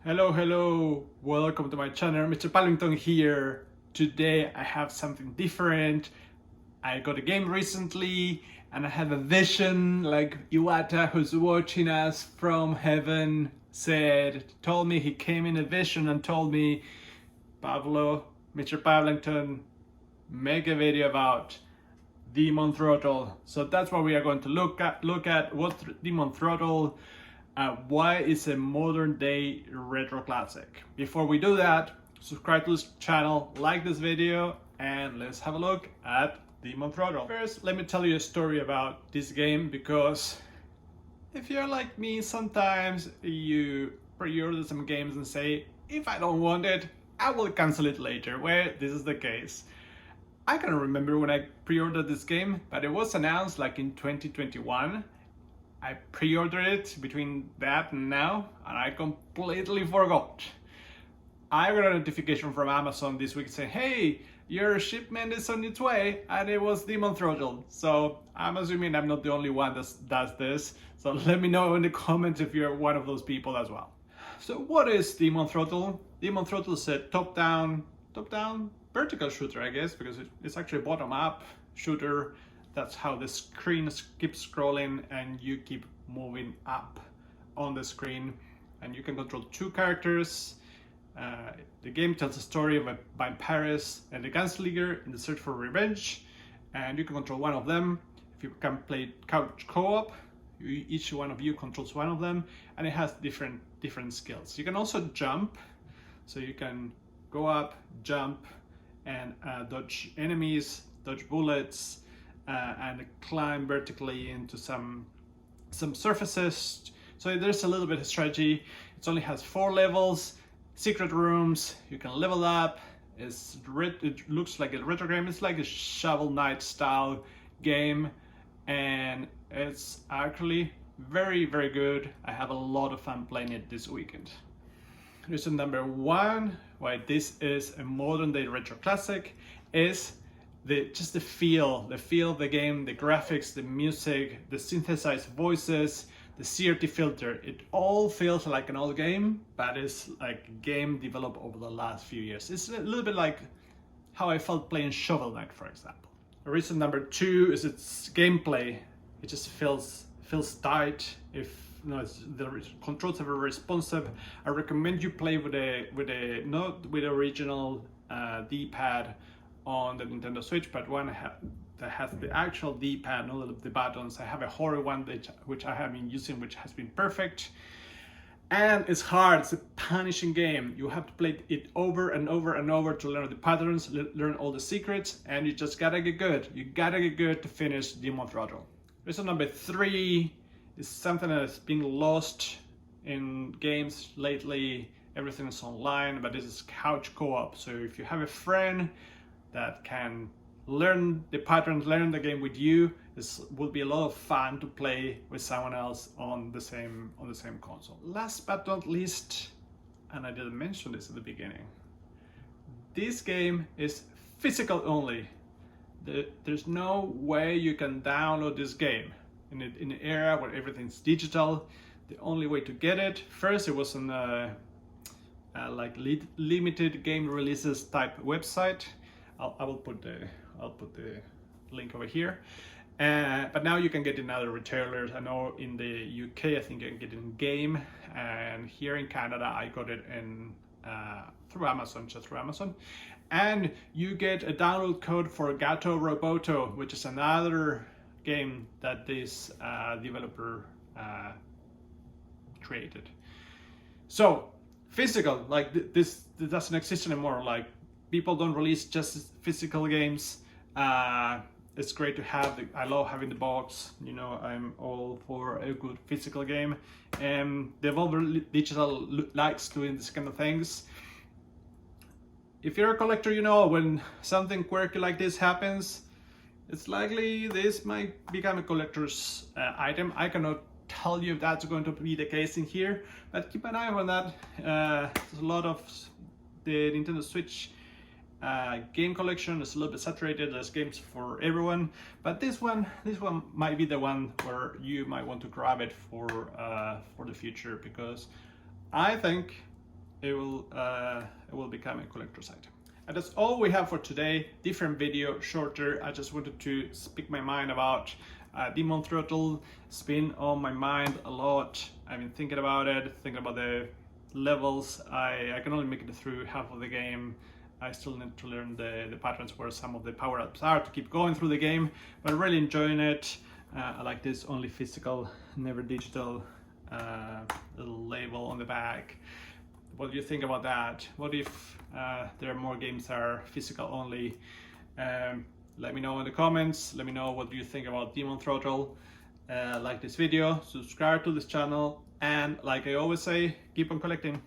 Hello, welcome to my channel. Mr. Pallington here. Today I have something different. I got a game recently and I have a vision, like Iwata, who's watching us from heaven, told me he came in a vision and told me, Pablo, Mr. Pallington, make a video about Demon Throttle. So that's what we are going to look at what Demon Throttle, why it's a modern day retro classic. Before we do that, subscribe to this channel, like this video, and let's have a look at Demon Throttle. First, let me tell you a story about this game, because if you're like me, sometimes you pre-order some games and say, if I don't want it, I will cancel it later. Well, this is the case. I can't remember when I pre-ordered this game, but it was announced like in 2021. I pre-ordered it between that and now, and I completely forgot. I got a notification from Amazon this week saying, hey, your shipment is on its way, and it was Demon Throttle. So I'm assuming I'm not the only one that does this. So let me know in the comments if you're one of those people as well. So what is Demon Throttle? Demon Throttle is a top-down vertical shooter, I guess, because it's actually a bottom-up shooter. That's how the screen keeps scrolling and you keep moving up on the screen, and you can control two characters. The game tells a story of a vampiress and a gunslinger in the search for revenge, and you can control one of them. If you can play couch co-op, each one of you controls one of them, and it has different skills. You can also jump, so you can go up, jump, and dodge enemies, dodge bullets, and climb vertically into some surfaces. So there's a little bit of strategy. It only has 4 levels, secret rooms, you can level up. It looks like a retro game. It's like a Shovel Knight style game, and it's actually very good. I have a lot of fun playing it this weekend. Reason number 1 why this is a modern day retro classic is just the feel of the game, the graphics, the music, the synthesized voices, the CRT filter. It all feels like an old game, but it's like a game developed over the last few years. It's a little bit like how I felt playing Shovel Knight, for example. Reason number 2 is its gameplay. It just feels tight. The controls are very responsive. I recommend you play not with the original D-pad on the Nintendo Switch, but one that has the actual D-pad, not the buttons. I have a horror one which I have been using, which has been perfect. And it's hard. It's a punishing game. You have to play it over and over to learn the patterns, learn all the secrets, and you just gotta get good. You gotta get good to finish Demon Throttle. Reason number 3 is something that has been lost in games lately. Everything is online, but this is couch co-op. So if you have a friend that can learn the patterns, learn the game with you, this will be a lot of fun to play with someone else on the same console. Last but not least, and I didn't mention this at the beginning, this game is physical only. There's no way you can download this game in an era where everything's digital. The only way to get it, first it was on like limited game releases type website. I'll put the link over here. But now you can get it in other retailers. I know in the UK, I think you can get it in Game, and here in Canada, I got it in through Amazon, just through Amazon. And you get a download code for Gato Roboto, which is another game that this developer created. So physical, like this doesn't exist anymore. Like, people don't release just physical games. It's great to have. I love having the box. You know, I'm all for a good physical game. And Devolver Digital likes doing this kind of things. If you're a collector, you know when something quirky like this happens, it's likely this might become a collector's item. I cannot tell you if that's going to be the case in here, but keep an eye on that. There's a lot of the Nintendo Switch game collection is a little bit saturated. There's games for everyone, but this one might be the one where you might want to grab it for the future, because I think it will become a collector's item. And that's all we have for today. Different video, shorter. I just wanted to speak my mind about Demon Throttle. It's been on my mind a lot. I've been thinking about it, thinking about the levels. I can only make it through half of the game. I still need to learn the patterns where some of the power-ups are to keep going through the game, but I'm really enjoying it. I like this only physical, never digital little label on the back. What do you think about that? What if there are more games that are physical only? Let me know in the comments. Let me know what you think about Demon Throttle. Like this video, subscribe to this channel, and like I always say, keep on collecting.